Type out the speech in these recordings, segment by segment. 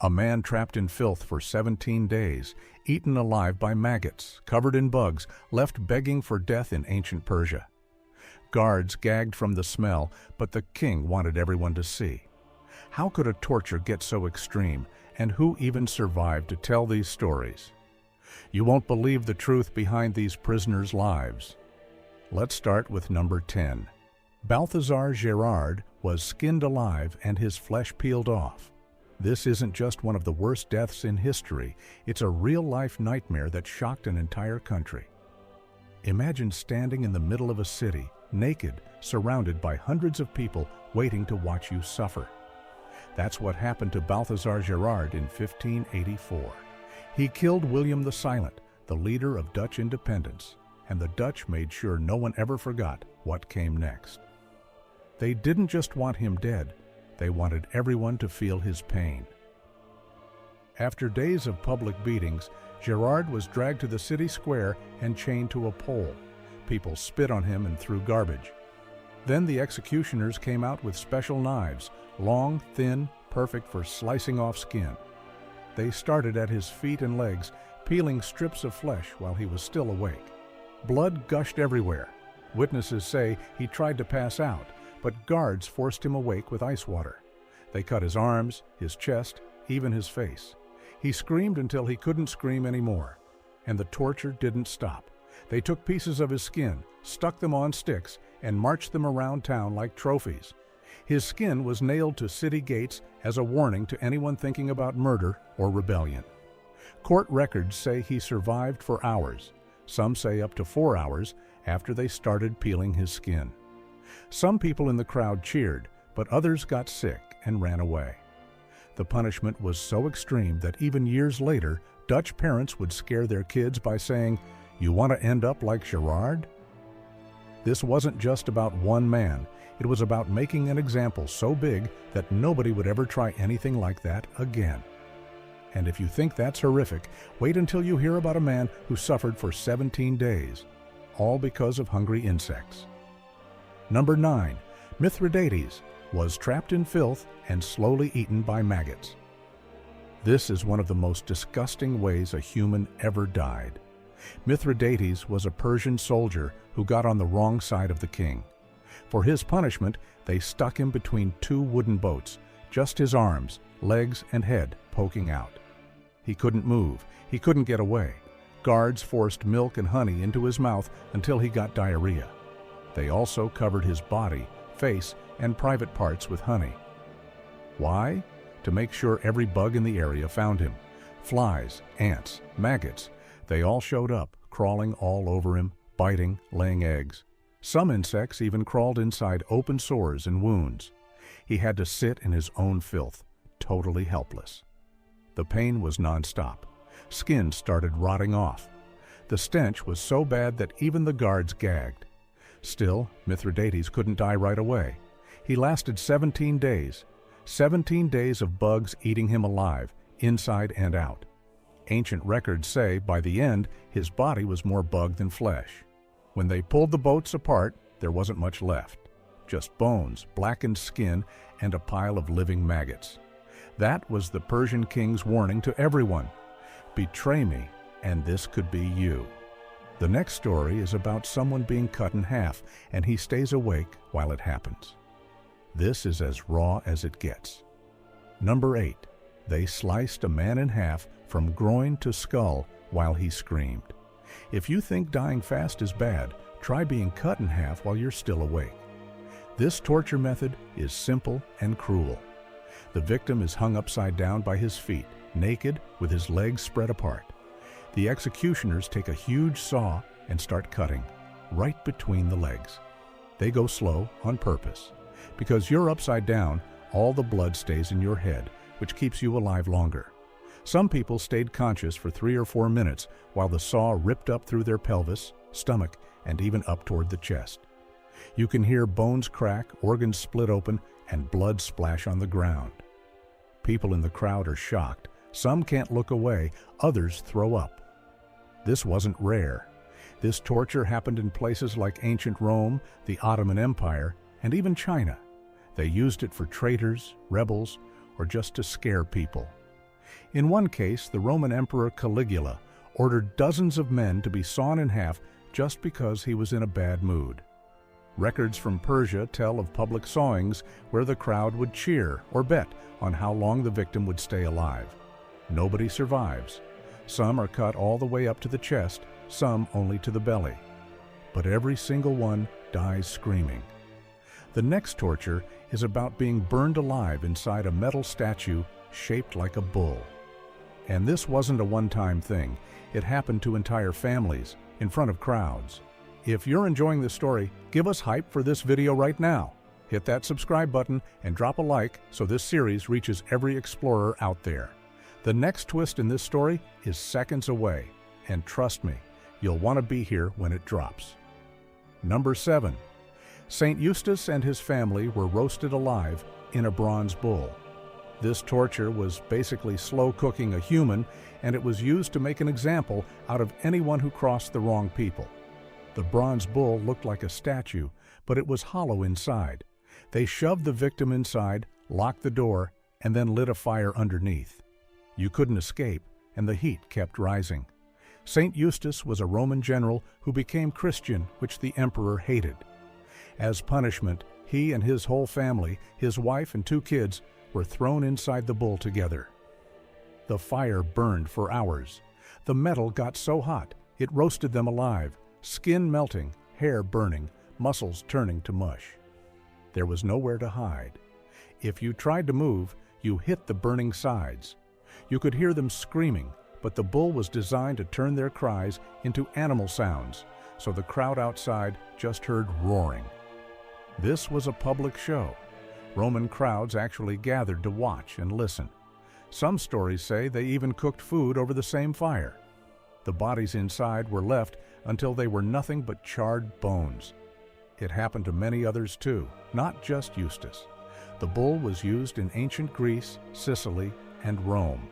A man trapped in filth for 17 days, eaten alive by maggots, covered in bugs, left begging for death in ancient Persia. Guards gagged from the smell, but the king wanted everyone to see. How could a torture get so extreme, and who even survived to tell these stories? You won't believe the truth behind these prisoners' lives. Let's start with number 10. Balthazar Gerard was skinned alive and his flesh peeled off. This isn't just one of the worst deaths in history, it's a real-life nightmare that shocked an entire country. Imagine standing in the middle of a city, naked, surrounded by hundreds of people waiting to watch you suffer. That's what happened to Balthazar Gerard in 1584. He killed William the Silent, the leader of Dutch independence, and the Dutch made sure no one ever forgot what came next. They didn't just want him dead, they wanted everyone to feel his pain. After days of public beatings, Gerard was dragged to the city square and chained to a pole. People spit on him and threw garbage. Then the executioners came out with special knives, long, thin, perfect for slicing off skin. They started at his feet and legs, peeling strips of flesh while he was still awake. Blood gushed everywhere. Witnesses say he tried to pass out, but guards forced him awake with ice water. They cut his arms, his chest, even his face. He screamed until he couldn't scream anymore. And the torture didn't stop. They took pieces of his skin, stuck them on sticks, and marched them around town like trophies. His skin was nailed to city gates as a warning to anyone thinking about murder or rebellion. Court records say he survived for hours. Some say up to 4 hours after they started peeling his skin. Some people in the crowd cheered, but others got sick and ran away. The punishment was so extreme that even years later, Dutch parents would scare their kids by saying, "You want to end up like Gerard?" This wasn't just about one man. It was about making an example so big that nobody would ever try anything like that again. And if you think that's horrific, wait until you hear about a man who suffered for 17 days, all because of hungry insects. Number 9. Mithridates was trapped in filth and slowly eaten by maggots. This is one of the most disgusting ways a human ever died. Mithridates was a Persian soldier who got on the wrong side of the king. For his punishment, they stuck him between 2 wooden boats, just his arms, legs, and head poking out. He couldn't move. He couldn't get away. Guards forced milk and honey into his mouth until he got diarrhea. They also covered his body, face, and private parts with honey. Why? To make sure every bug in the area found him. Flies, ants, maggots, they all showed up, crawling all over him, biting, laying eggs. Some insects even crawled inside open sores and wounds. He had to sit in his own filth, totally helpless. The pain was nonstop. Skin started rotting off. The stench was so bad that even the guards gagged. Still, Mithridates couldn't die right away. He lasted 17 days. 17 days of bugs eating him alive, inside and out. Ancient records say by the end, his body was more bug than flesh. When they pulled the boats apart, there wasn't much left. Just bones, blackened skin, and a pile of living maggots. That was the Persian king's warning to everyone. Betray me, and this could be you. The next story is about someone being cut in half, and he stays awake while it happens. This is as raw as it gets. Number 8. They sliced a man in half from groin to skull while he screamed. If you think dying fast is bad, try being cut in half while you're still awake. This torture method is simple and cruel. The victim is hung upside down by his feet, naked with his legs spread apart. The executioners take a huge saw and start cutting, right between the legs. They go slow on purpose. Because you're upside down, all the blood stays in your head, which keeps you alive longer. Some people stayed conscious for 3 or 4 minutes while the saw ripped up through their pelvis, stomach, and even up toward the chest. You can hear bones crack, organs split open, and blood splash on the ground. People in the crowd are shocked. Some can't look away, others throw up. This wasn't rare. This torture happened in places like ancient Rome, the Ottoman Empire, and even China. They used it for traitors, rebels, or just to scare people. In one case, the Roman Emperor Caligula ordered dozens of men to be sawn in half just because he was in a bad mood. Records from Persia tell of public sawings where the crowd would cheer or bet on how long the victim would stay alive. Nobody survives. Some are cut all the way up to the chest, some only to the belly. But every single one dies screaming. The next torture is about being burned alive inside a metal statue shaped like a bull. And this wasn't a one-time thing. It happened to entire families, in front of crowds. If you're enjoying this story, give us hype for this video right now. Hit that subscribe button and drop a like so this series reaches every explorer out there. The next twist in this story is seconds away, and trust me, you'll want to be here when it drops. Number 7. Saint Eustace and his family were roasted alive in a bronze bull. This torture was basically slow cooking a human, and it was used to make an example out of anyone who crossed the wrong people. The bronze bull looked like a statue, but it was hollow inside. They shoved the victim inside, locked the door, and then lit a fire underneath. You couldn't escape, and the heat kept rising. Saint Eustace was a Roman general who became Christian, which the emperor hated. As punishment, he and his whole family, his wife and 2 kids, were thrown inside the bull together. The fire burned for hours. The metal got so hot, it roasted them alive, skin melting, hair burning, muscles turning to mush. There was nowhere to hide. If you tried to move, you hit the burning sides. You could hear them screaming, but the bull was designed to turn their cries into animal sounds, so the crowd outside just heard roaring. This was a public show. Roman crowds actually gathered to watch and listen. Some stories say they even cooked food over the same fire. The bodies inside were left until they were nothing but charred bones. It happened to many others too, not just Eustace. The bull was used in ancient Greece, Sicily, and Rome.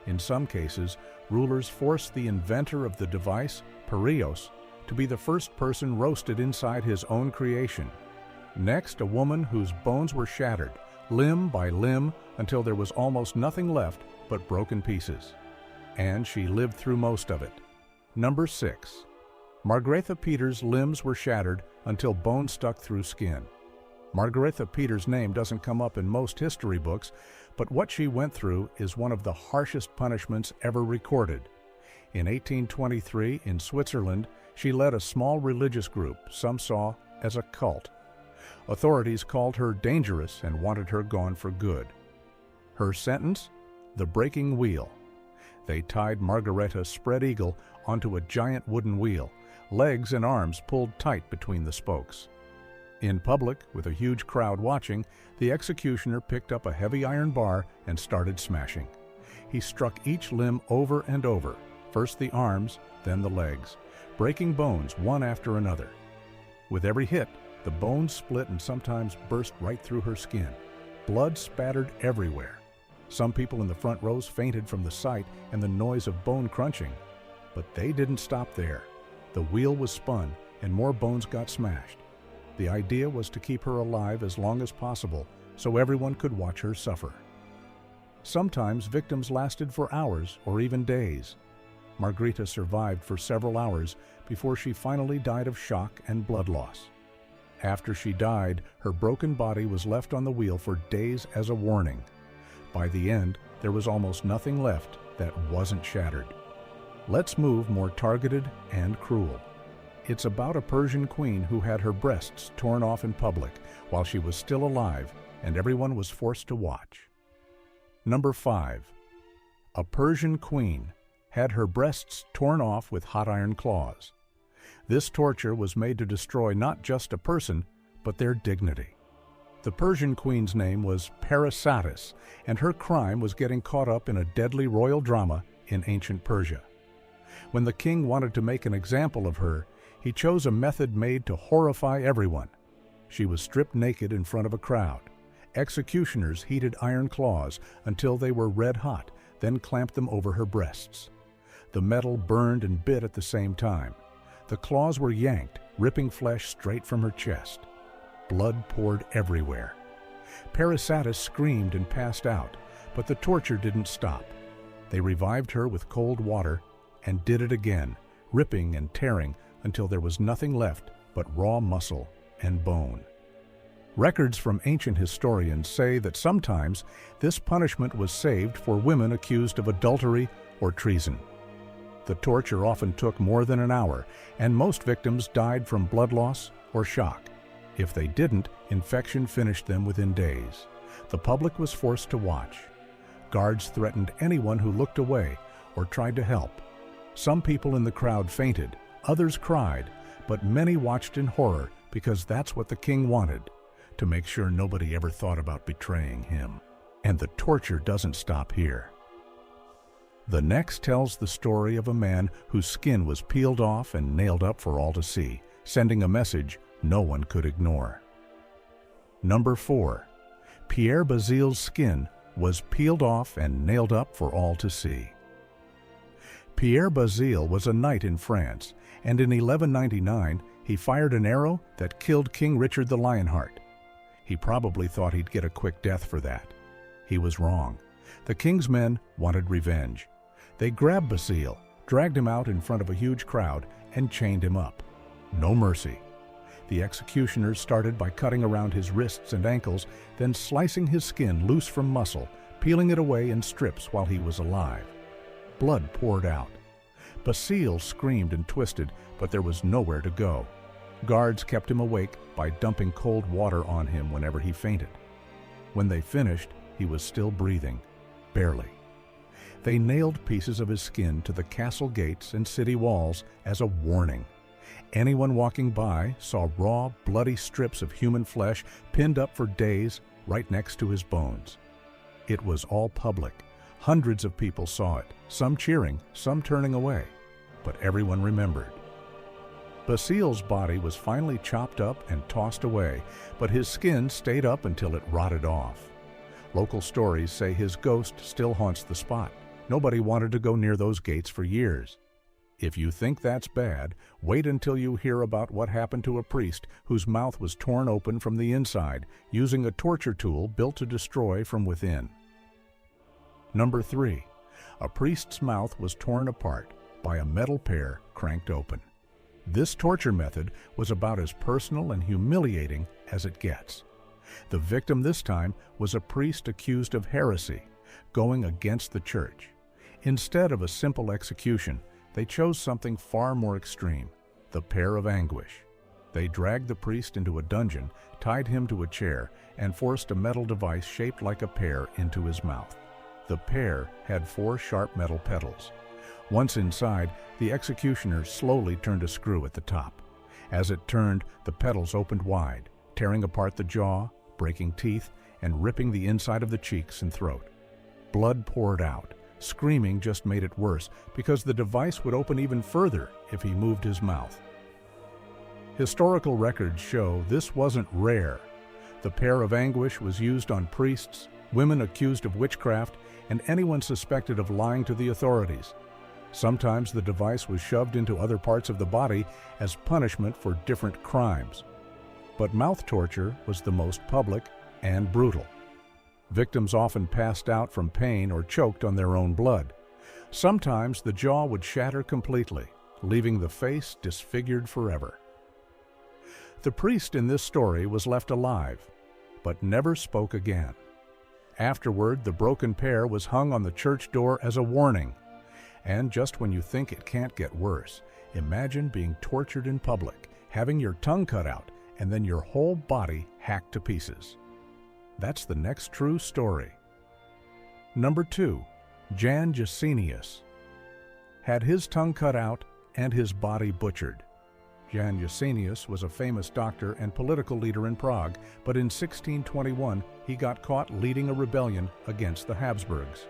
In some cases, rulers forced the inventor of the device, Parios, to be the first person roasted inside his own creation. Next, a woman whose bones were shattered, limb by limb, until there was almost nothing left but broken pieces. And she lived through most of it. Number 6. Margaretha Peters' limbs were shattered until bones stuck through skin. Margaretha Peters' name doesn't come up in most history books, but what she went through is one of the harshest punishments ever recorded. In 1823, in Switzerland, she led a small religious group some saw as a cult. Authorities called her dangerous and wanted her gone for good. Her sentence? The breaking wheel. They tied Margaretha spread eagle onto a giant wooden wheel, legs and arms pulled tight between the spokes. In public, with a huge crowd watching, the executioner picked up a heavy iron bar and started smashing. He struck each limb over and over, first the arms, then the legs, breaking bones one after another. With every hit, the bones split and sometimes burst right through her skin. Blood spattered everywhere. Some people in the front rows fainted from the sight and the noise of bone crunching. But they didn't stop there. The wheel was spun and more bones got smashed. The idea was to keep her alive as long as possible so everyone could watch her suffer. Sometimes victims lasted for hours or even days. Margaretha survived for several hours before she finally died of shock and blood loss. After she died, her broken body was left on the wheel for days as a warning. By the end, there was almost nothing left that wasn't shattered. Let's move more targeted and cruel. It's about a Persian queen who had her breasts torn off in public while she was still alive, and everyone was forced to watch. Number 5. A Persian queen had her breasts torn off with hot iron claws. This torture was made to destroy not just a person, but their dignity. The Persian queen's name was Parysatis, and her crime was getting caught up in a deadly royal drama in ancient Persia. When the king wanted to make an example of her, he chose a method made to horrify everyone. She was stripped naked in front of a crowd. Executioners heated iron claws until they were red hot, then clamped them over her breasts. The metal burned and bit at the same time. The claws were yanked, ripping flesh straight from her chest. Blood poured everywhere. Parysatis screamed and passed out, but the torture didn't stop. They revived her with cold water and did it again, ripping and tearing until there was nothing left but raw muscle and bone. Records from ancient historians say that sometimes this punishment was saved for women accused of adultery or treason. The torture often took more than an hour, and most victims died from blood loss or shock. If they didn't, infection finished them within days. The public was forced to watch. Guards threatened anyone who looked away or tried to help. Some people in the crowd fainted, others cried, but many watched in horror because that's what the king wanted, to make sure nobody ever thought about betraying him. And the torture doesn't stop here. The next tells the story of a man whose skin was peeled off and nailed up for all to see, sending a message no one could ignore. Number 4. Pierre Bazile's skin was peeled off and nailed up for all to see. Pierre Bazile was a knight in France, and in 1199 he fired an arrow that killed King Richard the Lionheart. He probably thought he'd get a quick death for that. He was wrong. The king's men wanted revenge. They grabbed Bazile, dragged him out in front of a huge crowd, and chained him up. No mercy. The executioners started by cutting around his wrists and ankles, then slicing his skin loose from muscle, peeling it away in strips while he was alive. Blood poured out. Bazile screamed and twisted, but there was nowhere to go. Guards kept him awake by dumping cold water on him whenever he fainted. When they finished, he was still breathing, barely. They nailed pieces of his skin to the castle gates and city walls as a warning. Anyone walking by saw raw, bloody strips of human flesh pinned up for days right next to his bones. It was all public. Hundreds of people saw it, some cheering, some turning away, but everyone remembered. Bazile's body was finally chopped up and tossed away, but his skin stayed up until it rotted off. Local stories say his ghost still haunts the spot. Nobody wanted to go near those gates for years. If you think that's bad, wait until you hear about what happened to a priest whose mouth was torn open from the inside using a torture tool built to destroy from within. Number 3. A priest's mouth was torn apart by a metal pear cranked open. This torture method was about as personal and humiliating as it gets. The victim this time was a priest accused of heresy, going against the church. Instead of a simple execution, they chose something far more extreme, the pear of anguish. They dragged the priest into a dungeon, tied him to a chair, and forced a metal device shaped like a pear into his mouth. The pear had 4 sharp metal petals. Once inside, the executioner slowly turned a screw at the top. As it turned, the petals opened wide, tearing apart the jaw, breaking teeth, and ripping the inside of the cheeks and throat. Blood poured out. Screaming just made it worse because the device would open even further if he moved his mouth. Historical records show this wasn't rare. The pear of anguish was used on priests, women accused of witchcraft, and anyone suspected of lying to the authorities. Sometimes the device was shoved into other parts of the body as punishment for different crimes. But mouth torture was the most public and brutal. Victims often passed out from pain or choked on their own blood. Sometimes the jaw would shatter completely, leaving the face disfigured forever. The priest in this story was left alive, but never spoke again. Afterward, the broken pear was hung on the church door as a warning. And just when you think it can't get worse, imagine being tortured in public, having your tongue cut out, and then your whole body hacked to pieces. That's the next true story. Number 2. Jan Jasenius had his tongue cut out and his body butchered. Jan Jasenius was a famous doctor and political leader in Prague, but in 1621 he got caught leading a rebellion against the Habsburgs.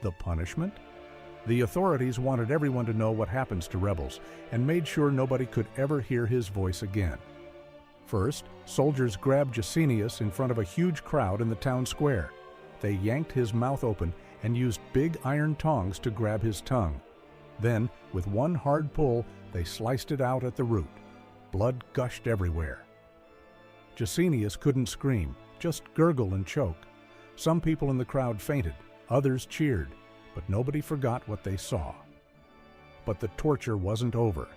The punishment? The authorities wanted everyone to know what happens to rebels and made sure nobody could ever hear his voice again. First, soldiers grabbed Jasenius in front of a huge crowd in the town square. They yanked his mouth open and used big iron tongs to grab his tongue. Then, with one hard pull, they sliced it out at the root. Blood gushed everywhere. Jasenius couldn't scream, just gurgle and choke. Some people in the crowd fainted, others cheered. but nobody forgot what they saw. But the torture wasn't over.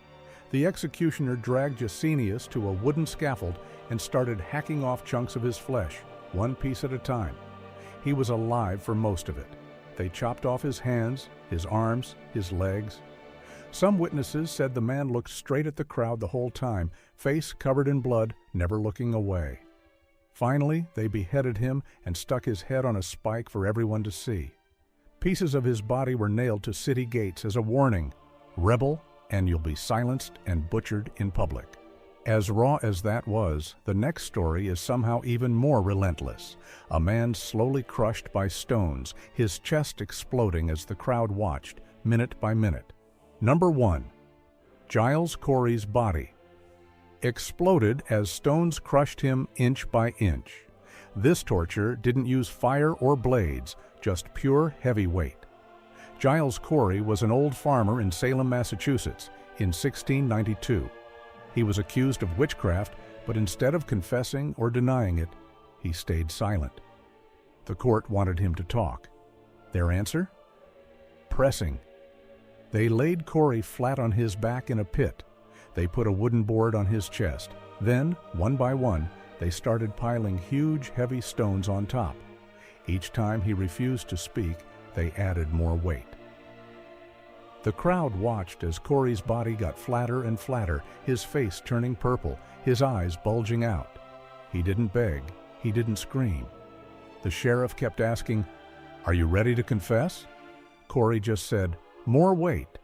The executioner dragged Gesenius to a wooden scaffold and started hacking off chunks of his flesh, one piece at a time. He was alive for most of it. They chopped off his hands, his arms, his legs. Some witnesses said the man looked straight at the crowd the whole time, face covered in blood, never looking away. Finally, they beheaded him and stuck his head on a spike for everyone to see. Pieces of his body were nailed to city gates as a warning: rebel, and you'll be silenced and butchered in public. As raw as that was, the next story is somehow even more relentless. A man slowly crushed by stones, his chest exploding as the crowd watched, minute by minute. Number 1. Giles Corey's body. Exploded as stones crushed him inch by inch. This torture didn't use fire or blades, just pure heavy weight. Giles Corey was an old farmer in Salem, Massachusetts, in 1692. He was accused of witchcraft, but instead of confessing or denying it, he stayed silent. The court wanted him to talk. Their answer? Pressing. They laid Corey flat on his back in a pit. They put a wooden board on his chest. Then, one by one, they started piling huge, heavy stones on top. Each time he refused to speak, they added more weight. The crowd watched as Corey's body got flatter and flatter, his face turning purple, his eyes bulging out. He didn't beg, he didn't scream. The sheriff kept asking, "Are you ready to confess?" Corey just said, "More weight."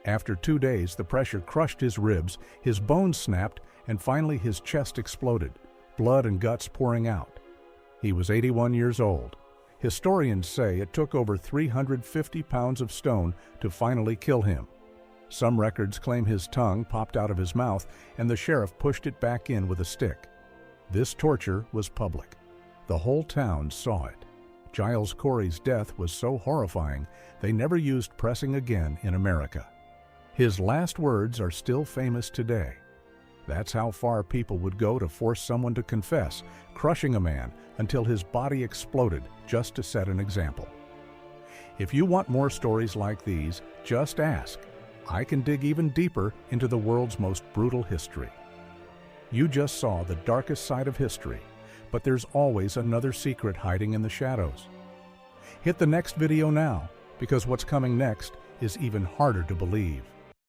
After 2 days, the pressure crushed his ribs, his bones snapped, and finally his chest exploded, blood and guts pouring out. He was 81 years old. Historians say it took over 350 pounds of stone to finally kill him. Some records claim his tongue popped out of his mouth and the sheriff pushed it back in with a stick. This torture was public. The whole town saw it. Giles Corey's death was so horrifying, they never used pressing again in America. His last words are still famous today. That's how far people would go to force someone to confess, crushing a man until his body exploded just to set an example. If you want more stories like these, just ask. I can dig even deeper into the world's most brutal history. You just saw the darkest side of history, but there's always another secret hiding in the shadows. Hit the next video now, because what's coming next is even harder to believe.